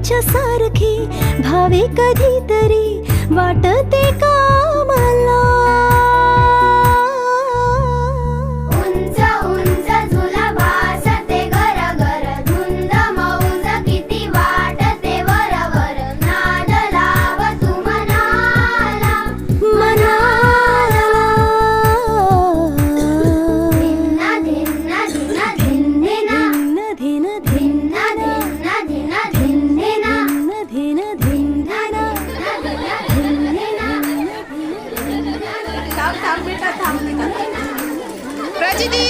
तुझ्या सारखी भावे कधीतरी वाटते का मला. उंच उंच झुला भासते घर घर धुंद मौज किती वाटते वर वर नाद लाव तू मनाला मनाला. धिन्न धिन्न धिन्न धिन्न धिन धिन धिन्न धिन्न धिन्न धिन धिन धिन. प्रजिती